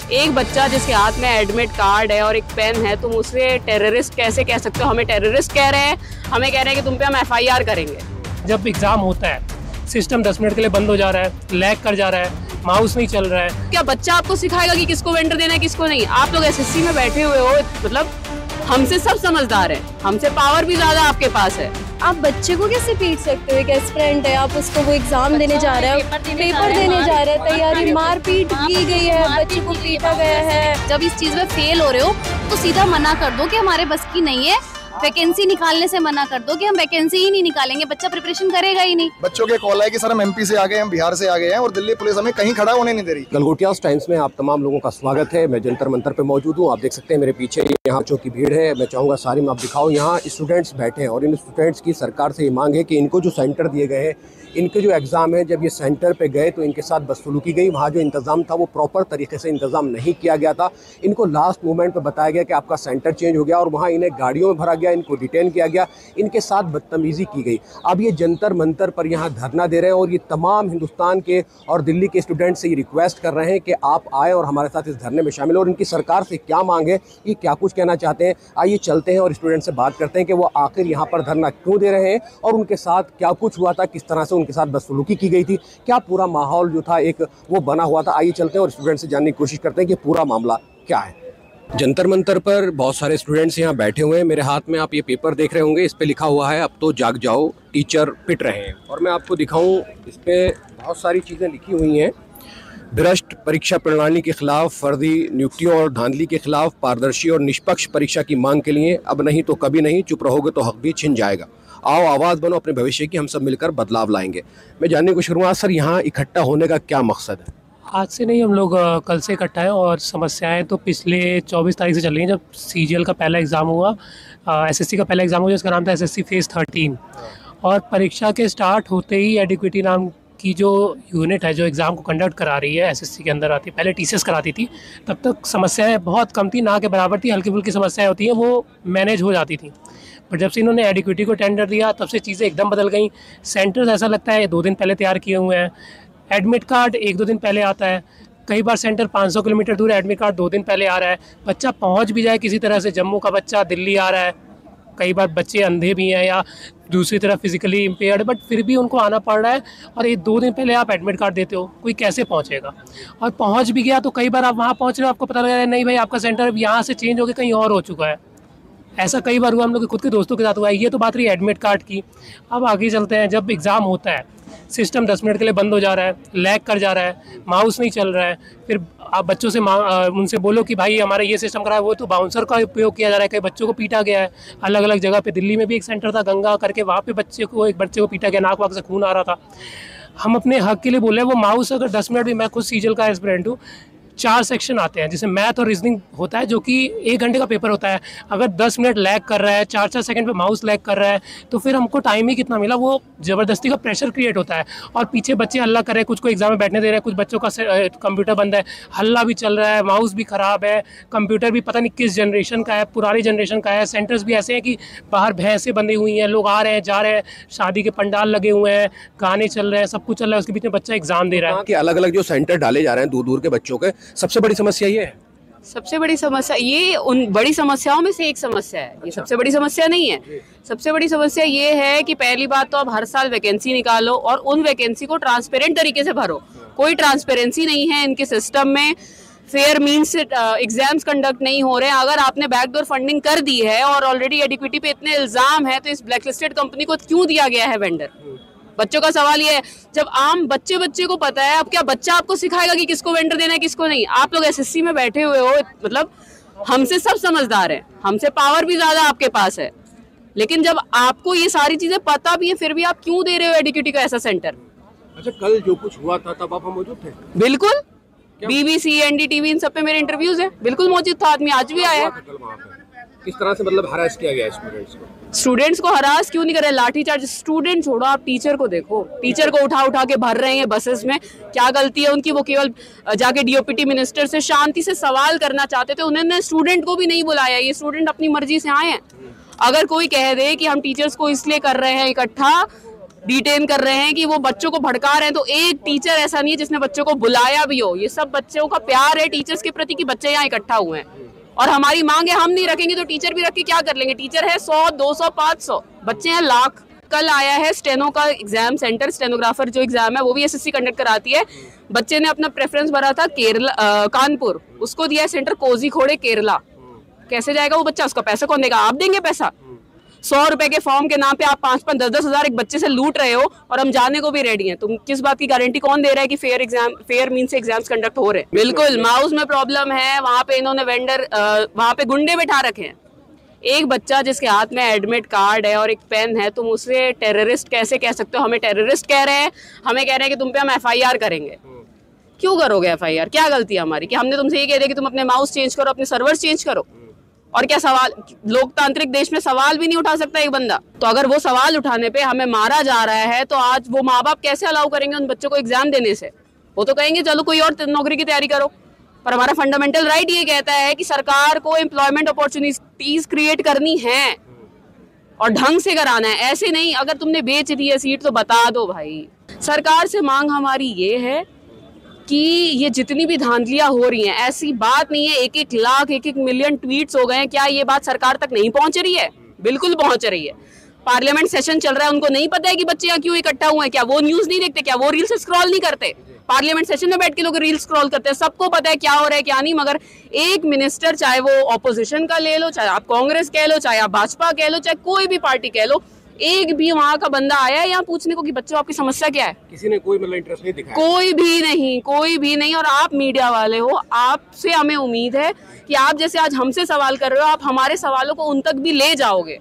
एक बच्चा जिसके हाथ में एडमिट कार्ड है और एक पेन है, तुम उसे टेररिस्ट कैसे कह सकते हो? हमें टेररिस्ट कह रहे हैं, हमें कह रहे हैं कि तुम पे हम FIR करेंगे। जब एग्जाम होता है, सिस्टम 10 मिनट के लिए बंद हो जा रहा है, लैग कर जा रहा है, माउस नहीं चल रहा है। क्या बच्चा आपको सिखाएगा कि किसको वेंडर देना है किसको नहीं? आप लोग SSC में बैठे हुए हो, मतलब हमसे सब समझदार है, हमसे पावर भी ज्यादा आपके पास है। आप बच्चे को कैसे पीट सकते हो? एक एस्पिरेंट है, आप उसको वो एग्जाम देने जा रहे हो, पेपर देने जा रहे हैं, तैयारी, मारपीट की गई है, बच्चे को पीटा गया है। जब इस चीज में फेल हो रहे हो तो सीधा मना कर दो कि हमारे बस की नहीं है, वैकेंसी निकालने से मना कर दो कि हम वैकेंसी ही नहीं निकालेंगे, बच्चा प्रिपरेशन करेगा ही नहीं। बच्चों के कॉल है कि सर हम MP से आ गए हैं, हम बिहार से आ गए हैं और दिल्ली पुलिस हमें कहीं खड़ा होने नहीं दे रही। गलगोटिया टाइम्स में आप तमाम लोगों का स्वागत है। मैं जंतर मंतर पे मौजूद हूँ। आप देख सकते हैं मेरे पीछे यहाँ बच्चों की भीड़ है। मैं चाहूँगा सारी में आप दिखाओ। यहाँ स्टूडेंट्स बैठे हैं और इन स्टूडेंट्स की सरकार से ये मांग है कि इनको जो सेंटर दिए गए हैं, इनके जो एग्ज़ाम है, जब ये सेंटर पे गए तो इनके साथ बदसलूकी गई। वहाँ जो इंतज़ाम था वो प्रॉपर तरीके से इंतज़ाम नहीं किया गया था। इनको लास्ट मोमेंट पे बताया गया कि आपका सेंटर चेंज हो गया और वहाँ इन्हें गाड़ियों में भरा गया, इनको डिटेन किया गया, इनके साथ बदतमीज़ी की गई। अब ये जंतर मंतर पर यहाँ धरना दे रहे हैं और ये तमाम हिंदुस्तान के और दिल्ली के स्टूडेंट से ये रिक्वेस्ट कर रहे हैं कि आप आए और हमारे साथ इस धरने में शामिल हो। और इनकी सरकार से क्या मांग है, ये क्या कुछ कहना चाहते हैं, आइए चलते हैं और स्टूडेंट से बात करते हैं कि वो आखिर यहाँ पर धरना क्यों दे रहे हैं और उनके साथ क्या कुछ हुआ था, किस तरह से उनके साथ बदसलूकी की गई थी, क्या पूरा माहौल जो था एक वो बना हुआ था। आइए चलते हैं और स्टूडेंट से जानने की कोशिश करते हैं कि पूरा मामला क्या है। जंतर मंतर पर बहुत सारे स्टूडेंट्स यहाँ बैठे हुए हैं। मेरे हाथ में आप ये पेपर देख रहे होंगे, इस पे लिखा हुआ है अब तो जाग जाओ, टीचर पिट रहे हैं। और मैं आपको दिखाऊं, इस पे बहुत सारी चीज़ें लिखी हुई हैं। भ्रष्ट परीक्षा प्रणाली के खिलाफ, फर्जी नियुक्तियों और धांधली के खिलाफ, पारदर्शी और निष्पक्ष परीक्षा की मांग के लिए, अब नहीं तो कभी नहीं, चुप रहोगे तो हक भी छिन जाएगा। आओ आवाज़ बनो अपने भविष्य की, हम सब मिलकर बदलाव लाएंगे। मैं जानने की कोशिश करूँगा, सर यहाँ इकट्ठा होने का क्या मकसद है? आज से नहीं, हम लोग कल से इकट्ठा हैं और समस्याएं तो पिछले 24 तारीख से चल रही हैं, जब CGL का पहला एग्ज़ाम हुआ, SSC का पहला एग्ज़ाम हुआ जिसका नाम था SSC फेज़ 13। और परीक्षा के स्टार्ट होते ही एडिक्विटी नाम की जो यूनिट है, जो एग्ज़ाम को कंडक्ट करा रही है, SSC के अंदर आती है, पहले TCS कराती थी, तब तक समस्याएं बहुत कम थी, ना के बराबर थी, हल्की फुल्की समस्याएं होती हैं वो मैनेज हो जाती थी। पर जब से इन्होंने एडिक्विटी को टेंडर दिया तब से चीज़ें एकदम बदल गई। सेंटर्स ऐसा लगता है 2 दिन पहले तैयार किए हुए हैं, एडमिट कार्ड 1-2 दिन पहले आता है, कई बार सेंटर 500 किलोमीटर दूर है, एडमिट कार्ड 2 दिन पहले आ रहा है। बच्चा पहुंच भी जाए किसी तरह से, जम्मू का बच्चा दिल्ली आ रहा है, कई बार बच्चे अंधे भी हैं या दूसरी तरफ फिजिकली इम्पेयर्ड, बट फिर भी उनको आना पड़ रहा है। और ये 2 दिन पहले आप एडमिट कार्ड देते हो, कोई कैसे पहुंचेगा? और पहुंच भी गया तो कई बार आप वहाँ पहुँच रहे हो, आपको पता लगा नहीं भाई आपका सेंटर यहाँ से चेंज होकर कहीं और हो चुका है। ऐसा कई बार हुआ, हम लोग के खुद के दोस्तों के साथ हुआ है। ये तो बात रही एडमिट कार्ड की। अब आगे चलते हैं। जब एग्ज़ाम होता है, सिस्टम 10 मिनट के लिए बंद हो जा रहा है, लैग कर जा रहा है, माउस नहीं चल रहा है, फिर आप बच्चों से उनसे बोलो कि भाई हमारा ये सिस्टम करा है, वो तो बाउंसर का उपयोग किया जा रहा है, कई बच्चों को पीटा गया है अलग अलग जगह पे। दिल्ली में भी एक सेंटर था गंगा करके, वहाँ पे एक बच्चे को पीटा गया, नाक वाक से खून आ रहा था। हम अपने हक के लिए बोल रहे हैं, वो माउस अगर 10 मिनट भी, मैं खुद CGL का एस्पिरेंट हूँ, 4 सेक्शन आते हैं जिसमें मैथ और रीजनिंग होता है, जो कि 1 घंटे का पेपर होता है। अगर 10 मिनट लैग कर रहा है, 4-4 सेकंड पे माउस लैग कर रहा है, तो फिर हमको टाइम ही कितना मिला? वो ज़बरदस्ती का प्रेशर क्रिएट होता है। और पीछे बच्चे हल्ला कर रहे हैं, कुछ को एग्जाम में बैठने दे रहे हैं, कुछ बच्चों का कंप्यूटर बंद है, हल्ला भी चल रहा है, माउस भी ख़राब है, कंप्यूटर भी पता नहीं किस जनरेशन का है, पुरानी जनरेशन का है। सेंटर्स भी ऐसे हैं कि बाहर भैंसें बंधी हुई हैं, लोग आ रहे हैं जा रहे हैं, शादी के पंडाल लगे हुए हैं, गाने चल रहे हैं, सब कुछ चल रहा है, उसके बीच में बच्चा एग्जाम दे रहा है। कि अलग अलग जो सेंटर डाले जा रहे हैं दूर दूर के बच्चों के, सबसे बड़ी समस्या ये है। सबसे बड़ी समस्या ये उन बड़ी समस्याओं में से एक समस्या है। ये सबसे बड़ी समस्या नहीं है। सबसे बड़ी समस्या ये है कि पहली बात तो अब हर साल वैकेंसी निकालो और उन वैकेंसी को ट्रांसपेरेंट तरीके से भरो। कोई ट्रांसपेरेंसी नहीं है इनके सिस्टम में। फेयर मीन्स से एग्जाम्स कंडक्ट नहीं हो रहे हैं। अगर आपने बैकडोर फंडिंग कर दी है और ऑलरेडी एडिक्विटी पे इतने इल्जाम है, तो इस ब्लैकलिस्टेड कंपनी को क्यों दिया गया है वेंडर? बच्चों का सवाल ये है, जब आम बच्चे को पता है, अब क्या बच्चा आपको सिखाएगा कि किसको वेंडर देना है किसको नहीं? आप लोग SSC में बैठे हुए हो, मतलब हमसे सब समझदार है, हमसे पावर भी ज्यादा आपके पास है। लेकिन जब आपको ये सारी चीजें पता भी है, फिर भी आप क्यों दे रहे हो एडिक्विटी का ऐसा सेंटर? अच्छा, कल जो कुछ हुआ था तब आप मौजूद थे? बिल्कुल, BBC, NDTV इन सब पे मेरे इंटरव्यूज है। बिल्कुल मौजूद था आदमी, आज भी आया है। किस तरह से मतलब हरास किया गया स्टूडेंट्स को हरास क्यों नहीं कर रहे? लाठीचार्ज। स्टूडेंट छोड़ो, आप टीचर को देखो, टीचर को उठा के भर रहे हैं बसेस में। क्या गलती है उनकी? वो केवल जाके DOPT मिनिस्टर से शांति से सवाल करना चाहते थे, उन्होंने स्टूडेंट को भी नहीं बुलाया। ये स्टूडेंट अपनी मर्जी से आए हैं। अगर कोई कह दे कि हम टीचर्स को इसलिए कर रहे हैं इकट्ठा, डिटेन कर रहे हैं, कि वो बच्चों को भड़का रहे हैं। तो एक टीचर ऐसा नहीं है जिसने बच्चों को बुलाया भी हो। ये सब बच्चों का प्यार है टीचर्स के प्रति कि बच्चे यहाँ इकट्ठा हुए हैं और हमारी मांग है, हम नहीं रखेंगे तो टीचर भी रख के क्या कर लेंगे। टीचर है 100, 200, 500, बच्चे हैं लाख। कल आया है स्टेनो का एग्जाम सेंटर, स्टेनोग्राफर जो एग्जाम है वो भी एसएससी कंडक्ट कराती है। बच्चे ने अपना प्रेफरेंस भरा था केरला, कानपुर, उसको दिया है सेंटर कोझीकोड केरला। कैसे जाएगा वो बच्चा? उसका पैसा कौन देगा? आप देंगे पैसा? 100 रुपए के फॉर्म के नाम पे आप 5-5, 10-10 हजार एक बच्चे से लूट रहे हो और हम जाने को भी रेडी हैं। तुम किस बात की गारंटी कौन दे रहा है कि फेयर मीन से एग्जाम्स कंडक्ट हो रहे हैं? बिल्कुल माउस में प्रॉब्लम है। वहाँ पे इन्होंने वेंडर, वहाँ पे गुंडे बिठा रखे हैं। एक बच्चा जिसके हाथ में एडमिट कार्ड है और एक पेन है, तुम उसे टेररिस्ट कैसे कह सकते हो? हमें टेररिस्ट कह रहे हैं, हमें कह रहे हैं कि तुम पे हम FIR करेंगे। क्यों करोगे FIR? क्या गलती है हमारी कि हमने तुमसे ये कह दिया कि तुम अपने माउस चेंज करो, अपने सर्वर चेंज करो? और क्या सवाल, लोकतांत्रिक देश में सवाल भी नहीं उठा सकता एक बंदा? तो अगर वो सवाल उठाने पे हमें मारा जा रहा है तो आज वो माँ बाप कैसे अलाउ करेंगे उन बच्चों को एग्जाम देने से? वो तो कहेंगे चलो कोई और नौकरी की तैयारी करो। पर हमारा फंडामेंटल राइट ये कहता है कि सरकार को एम्प्लॉयमेंट अपॉर्चुनिटीज क्रिएट करनी है और ढंग से कराना है, ऐसे नहीं। अगर तुमने बेच दी है सीट तो बता दो भाई। सरकार से मांग हमारी ये है कि ये जितनी भी धांधलियां हो रही हैं, ऐसी बात नहीं है 1-1 लाख 1-1 मिलियन ट्वीट्स हो गए हैं, क्या ये बात सरकार तक नहीं पहुंच रही है? बिल्कुल पहुंच रही है। पार्लियामेंट सेशन चल रहा है, उनको नहीं पता है कि बच्चे यहाँ क्यों इकट्ठा हुए हैं? क्या वो न्यूज नहीं देखते? क्या वो रील्स स्क्रॉल नहीं करते? पार्लियामेंट सेशन में बैठ के लोग रील स्क्रॉल करते हैं, सबको पता है क्या हो रहा है क्या नहीं। मगर एक मिनिस्टर, चाहे वो ऑपोजिशन का ले लो, चाहे आप कांग्रेस कह लो, चाहे आप भाजपा कह लो, चाहे कोई भी पार्टी कह लो, एक भी वहां का बंदा आया है यहाँ पूछने को कि बच्चों आपकी समस्या क्या है? किसी ने कोई मतलब इंटरेस्ट नहीं दिखाया? कोई भी नहीं। और आप मीडिया वाले हो, आपसे हमें उम्मीद है कि आप जैसे आज हमसे सवाल कर रहे हो, आप हमारे सवालों को उन तक भी ले जाओगे,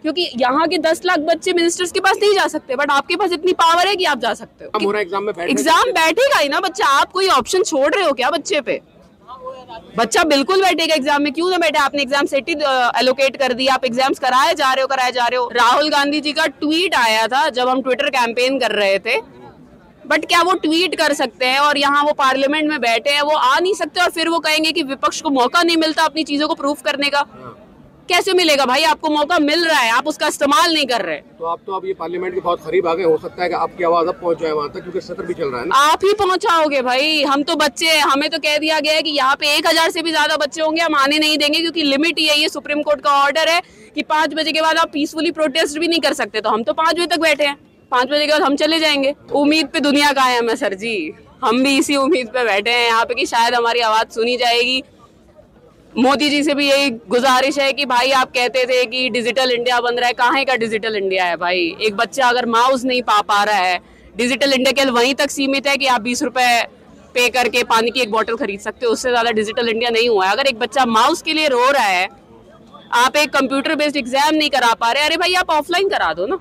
क्योंकि यहाँ के 10 लाख बच्चे मिनिस्टर्स के पास नहीं जा सकते, बट आपके पास इतनी पावर है कि आप जा सकते हो। एग्जाम बैठेगा ही ना बच्चा, आप कोई ऑप्शन छोड़ रहे हो क्या बच्चे पे? बच्चा बिल्कुल बैठेगा एग्जाम में, क्यों ना बैठे? आपने एग्जाम सेट ही एलोकेट कर दी, आप एग्जाम्स कराए जा रहे हो। राहुल गांधी जी का ट्वीट आया था जब हम ट्विटर कैंपेन कर रहे थे, बट क्या वो ट्वीट कर सकते हैं और यहाँ वो पार्लियामेंट में बैठे हैं? वो आ नहीं सकते और फिर वो कहेंगे कि विपक्ष को मौका नहीं मिलता अपनी चीजों को प्रूफ करने का। कैसे मिलेगा भाई? आपको मौका मिल रहा है, आप उसका इस्तेमाल नहीं कर रहे। तो आप तो अब ये पार्लियामेंट के बहुत करीब आ गए, हो सकता है कि आपकी आवाज अब पहुंच जाए वहां तक, क्योंकि सत्र भी चल रहा है ना। आप ही पहुंचाओगे भाई, हम तो बच्चे हैं। हमें तो कह दिया गया है कि यहाँ पे 1000 से भी ज्यादा बच्चे होंगे, हम आने नहीं देंगे, क्योंकि लिमिट ही है, ये सुप्रीम कोर्ट का ऑर्डर है कि 5 बजे के बाद आप पीसफुली प्रोटेस्ट भी नहीं कर सकते। तो हम तो 5 बजे तक बैठे हैं, 5 बजे के बाद हम चले जाएंगे। उम्मीद पे दुनिया कायम है सर जी, हम भी इसी उम्मीद पे बैठे हैं यहाँ पे कि शायद हमारी आवाज सुनी जाएगी। मोदी जी से भी यही गुजारिश है कि भाई आप कहते थे कि डिजिटल इंडिया बन रहा है, कहाँ का डिजिटल इंडिया है भाई? एक बच्चा अगर माउस नहीं पा रहा है, डिजिटल इंडिया केवल वहीं तक सीमित है कि आप 20 रुपए पे करके पानी की एक बोतल खरीद सकते हो, उससे ज्यादा डिजिटल इंडिया नहीं हुआ है। अगर एक बच्चा माउस के लिए रो रहा है, आप एक कंप्यूटर बेस्ड एग्जाम नहीं करा पा रहे, अरे भाई आप ऑफलाइन करा दो ना।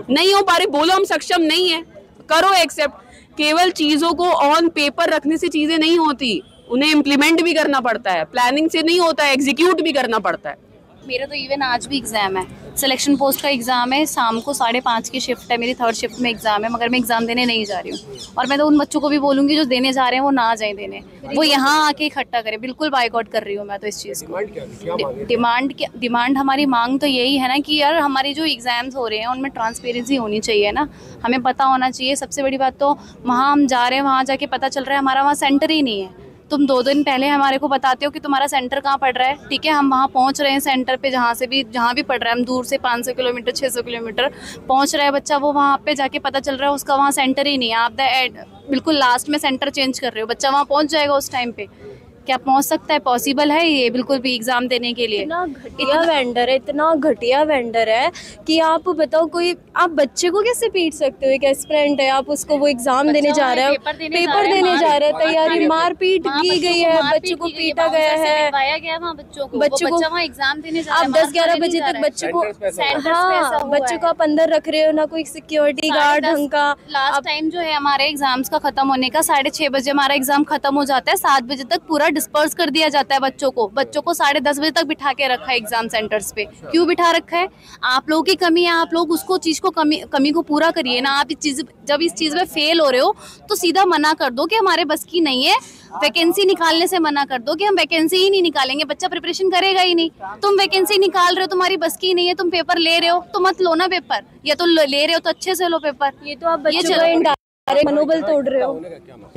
नहीं हो पा रहे, बोलो हम सक्षम नहीं है, करो एक्सेप्ट। केवल चीजों को ऑन पेपर रखने से चीजें नहीं होती, उन्हें इम्प्लीमेंट भी करना पड़ता है, प्लानिंग से नहीं होता है, एग्जीक्यूट भी करना पड़ता है। मेरा तो इवन आज भी एग्जाम है, सिलेक्शन पोस्ट का एग्जाम है, शाम को 5:30 की शिफ्ट है, मेरी 3rd शिफ्ट में एग्जाम है, मगर मैं एग्जाम देने नहीं जा रही हूँ। और मैं तो उन बच्चों को भी बोलूंगी जो देने जा रहे हैं वो ना जाए देने, वो यहाँ आके इकट्ठा करें। बिल्कुल बाइकआउट कर रही हूँ मैं तो इस चीज़ को। डिमांड हमारी मांग तो यही है ना कि यार हमारी जो एग्जाम्स हो रहे हैं उनमें ट्रांसपेरेंसी होनी चाहिए ना, हमें पता होना चाहिए। सबसे बड़ी बात तो वहाँ हम जा रहे हैं, वहाँ जाके पता चल रहा है हमारा वहाँ सेंटर ही नहीं है। तुम 2 दिन पहले हमारे को बताते हो कि तुम्हारा सेंटर कहाँ पड़ रहा है, ठीक है, हम वहाँ पहुँच रहे हैं सेंटर पे, जहाँ भी पड़ रहा है, हम दूर से 500 किलोमीटर 600 किलोमीटर पहुँच रहा है बच्चा, वो वहाँ पे जाके पता चल रहा है उसका वहाँ सेंटर ही नहीं है। आप बिल्कुल लास्ट में सेंटर चेंज कर रहे हो, बच्चा वहाँ पहुँच जाएगा उस टाइम पे? क्या पहुँच सकता है? पॉसिबल है ये बिल्कुल भी एग्जाम देने के लिए? इतना घटिया वेंडर है, इतना घटिया वेंडर है कि आप बताओ, कोई आप बच्चे को कैसे पीट सकते हो? एक एस्पिरेंट है, आप उसको वो एग्जाम देने जा रहे हो, पेपर देने जा रहे हैं, तैयारी, मारपीट की गई है, बच्चे को पीटा गया है, बच्चों को एग्जाम देने आप 10-11 बजे तक बच्चे को, हाँ बच्चे को आप अंदर रख रहे हो ना, कोई सिक्योरिटी गार्ड ढंग का। लास्ट टाइम जो है हमारे एग्जाम्स का खत्म होने का 6:30 बजे हमारा एग्जाम खत्म हो जाता है, 7 बजे तक पूरा डिस्पर्स कर दिया जाता है बच्चों को 10:30 बजे तक बिठा के रखा है एग्जाम सेंटर्स पे। क्यों बिठा रखा है? आप लोगों की कमी है, आप लोग उसको चीज को कमी को पूरा करिए ना। आप जब इस चीज में फेल हो रहे हो तो सीधा मना कर दो कि हमारे बस की नहीं है, वैकेंसी निकालने से मना कर दो कि हम वैकेंसी ही नहीं निकालेंगे, बच्चा प्रिपरेशन करेगा ही नहीं। तुम वैकेंसी निकाल रहे हो, तुम्हारी बस की नहीं है, तुम पेपर ले रहे हो तो मत लो ना पेपर, या तो ले रहे हो तो अच्छे से लो पेपर। ये तो आप बच्चों का मनोबल तोड़ रहे हो।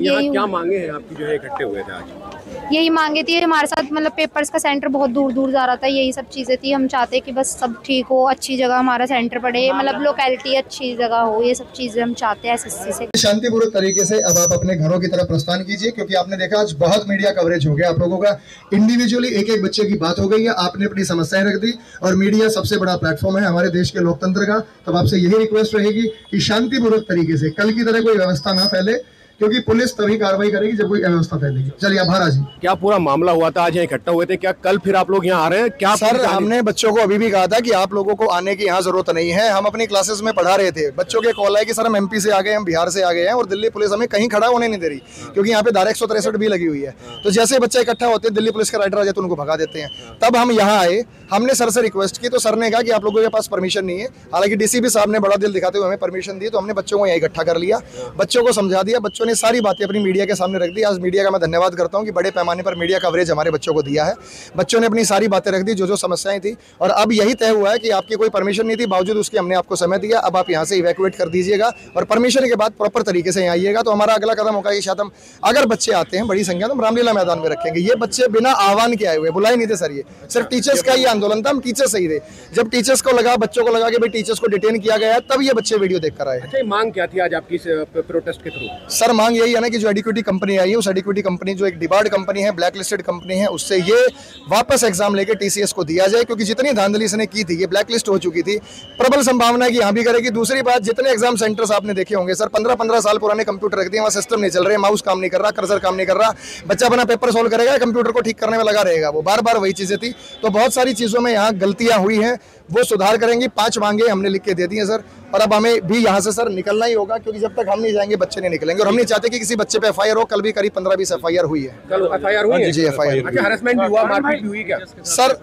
यहाँ क्या मांगे हैं आपकी जो है इकट्ठे हुए थे आज? यही मांगे थी हमारे साथ, मतलब पेपर्स का सेंटर बहुत दूर दूर जा रहा था, यही सब चीज़ें थी। हम चाहते कि बस सब ठीक हो, अच्छी जगह हमारा सेंटर पड़े, मतलब लोकेलिटी अच्छी जगह हो, ये सब चीज़ें हम चाहते हैं एसएससी से। शांतिपूर्वक तरीके से अब आप अपने घरों की तरफ प्रस्थान कीजिए, क्योंकि आपने देखा आज बहुत मीडिया कवरेज हो गया आप लोगों का। इंडिविजुअली एक एक बच्चे की बात हो गई है, आपने अपनी समस्याएं रख दी, और मीडिया सबसे बड़ा प्लेटफॉर्म है हमारे देश के लोकतंत्र का। तब आपसे यही रिक्वेस्ट रहेगी कि शांतिपूर्वक तरीके से, कल की तरह कोई व्यवस्था ना फैले, क्योंकि पुलिस तभी कार्रवाई करेगी जब कोई अव्यवस्था फैलेगी। चलिए आप बाहर आ जी। क्या पूरा मामला हुआ था, आज यहाँ इकट्ठा हुए थे, क्या कल फिर आप लोग यहाँ आ रहे हैं? क्या सर, हमने बच्चों को अभी भी कहा था कि आप लोगों को आने की यहाँ जरूरत नहीं है। हम अपनी क्लासेस में पढ़ा रहे थे, बच्चों के कॉल आए कि सर हम एमपी से आ गए, हम बिहार से आ गए हैं, और दिल्ली पुलिस हमें कहीं खड़ा होने नहीं दे रही, क्योंकि यहाँ पे धारा 163 भी लगी हुई है। तो जैसे बच्चे इकट्ठा होते हैं, दिल्ली पुलिस का राइडर आ जाए तो उनको भगा देते हैं। तब हम यहाँ आए, हमने सर से रिक्वेस्ट की, तो सर ने कहा कि आप लोगों के पास परमिशन नहीं है। हालांकि डीसीपी साहब ने बड़ा दिल दिखाते हुए हमें परमिशन दी, तो हमने बच्चों को यहाँ इकट्ठा कर लिया, बच्चों को समझा दिया, बच्चों ने सारी बातें अपनी मीडिया के सामने रख दी। आज मीडिया का मैं धन्यवाद करता हूं कि बड़े पैमाने पर मीडिया कवरेज हमारे बच्चों को दिया है। बच्चों ने अपनी सारी बातें रख दी, जो जो समस्याएं थी, और अब यही तय हुआ है कि आपकी कोई परमिशन नहीं थी, बावजूद उसके हमने आपको समय दिया। अब आप यहां से इवैक्यूएट कर दीजिएगा, और परमिशन के बाद प्रॉपर तरीके से यहाँ आइएगा। तो हमारा अगला कदम होगा कि शायद हम, अगर बच्चे आते हैं बड़ी संख्या, तो हम रामलीला मैदान में रखेंगे। ये बच्चे बिना आह्वान के आए हुए, बुलाए नहीं थे सर, ये सिर्फ टीचर्स का ये आंदोलन था, हम टीचर्स सही थे। जब टीचर्स को लगा, बच्चों को लगा कि भाई टीचर्स को डिटेन किया गया है, तब ये बच्चे वीडियो देख कर आए। अच्छा, मांग क्या थी आज आपकी प्रोटेस्ट के थ्रू? सर, मांग यही है ना कि जो एडिक्विटी कंपनी आई है, उस एडिक्विटी कंपनी जो एक डिबार्ड कंपनी है, ब्लैक लिस्टेड कंपनी है, उससे ये वापस एग्जाम लेके टीसीएस को दिया जाए, क्योंकि जितनी धांधली इसने की थी, ये ब्लैक लिस्ट हो चुकी थी। प्रबल संभावना है कि यहाँ भी करेगी। दूसरी बात, जितने एग्जाम सेंटर्स आपने देखे होंगे सर, 15-15 साल पुराने कंप्यूटर रख दिए, वहाँ सिस्टम नहीं चल रहे, माउस काम नहीं कर रहा, कर्सर काम नहीं कर रहा, बच्चा बना पेपर सोल्व करेगा, कंप्यूटर को ठीक करने में लगा रहेगा, वो बार बार वही चीजें थी। तो बहुत सारी चीजों में यहाँ गलतियां हुई हैं, वो सुधार करेंगी। 5 मांगे हमने लिख के दे दी हैं सर, और अब हमें भी यहाँ से सर निकलना ही होगा, क्योंकि जब तक हम नहीं जाएंगे बच्चे नहीं निकलेंगे। और हम नहीं चाहते कि किसी बच्चे पे एफआईआर हो। कल भी करीब 15-20 एफआईआर हुई है। कल एफआईआर हुई है? जी, एफआईआर। अच्छा, हरेसमेंट भी हुआ, मारपीट भी हुई क्या सर?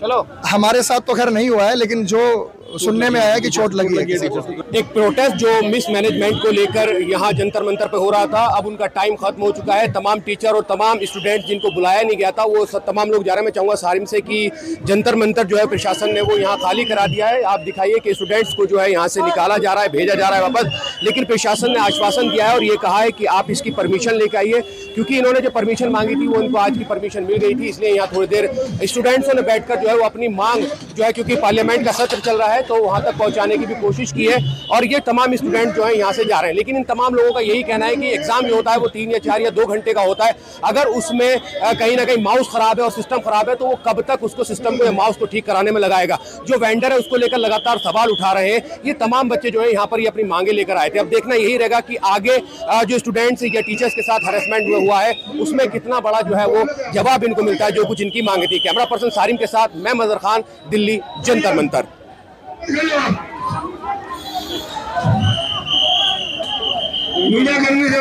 चलो, हमारे साथ तो खैर नहीं हुआ है, लेकिन जो सुनने में आया कि चोट लगी है किसी को। एक प्रोटेस्ट जो मिस मैनेजमेंट को लेकर यहाँ जंतर मंतर पे हो रहा था, अब उनका टाइम खत्म हो चुका है। तमाम टीचर और तमाम स्टूडेंट जिनको बुलाया नहीं गया था, वो तमाम लोग जा रहे हैं। मैं चाहूँगा सारिम से कि जंतर मंतर जो है प्रशासन ने वो यहाँ खाली करा दिया है। आप दिखाइए कि स्टूडेंट्स को जो है यहाँ से निकाला जा रहा है, भेजा जा रहा है वापस, लेकिन प्रशासन ने आश्वासन दिया है और ये कहा है कि आप इसकी परमिशन लेकर आइए, क्योंकि इन्होंने जो परमिशन मांगी थी वो इनको आज की परमिशन मिल गई थी। इसलिए यहाँ थोड़ी देर स्टूडेंट्सों ने बैठकर जो है वो अपनी मांग जो है, क्योंकि पार्लियामेंट का सत्र चल रहा है, तो वहाँ तक पहुंचाने की भी कोशिश की है। और ये तमाम स्टूडेंट जो है यहाँ से जा रहे हैं, लेकिन इन तमाम लोगों का यही कहना है कि एग्जाम जो होता है वो 3 या 4 या 2 घंटे का होता है। अगर उसमें कहीं ना कहीं माउस खराब है और सिस्टम खराब है, तो वो कब तक उसको सिस्टम को या माउस को ठीक कराने में लगाएगा। जो वेंडर है उसको लेकर लगातार सवाल उठा रहे हैं। ये तमाम बच्चे जो है यहाँ पर ये अपनी मांगे लेकर आए थे। अब देखना यही रहेगा कि आगे जो स्टूडेंट्स या टीचर्स के साथ हरेसमेंट हुआ है, उसमें कितना बड़ा जो है वो जवाब इनको मिलता है, जो कुछ इनकी मांगे थी। कैमरा पर्सन सारिम के साथ मैं मजहर खान, दिल्ली, जंतर मंतर। मीडिया कर्मी से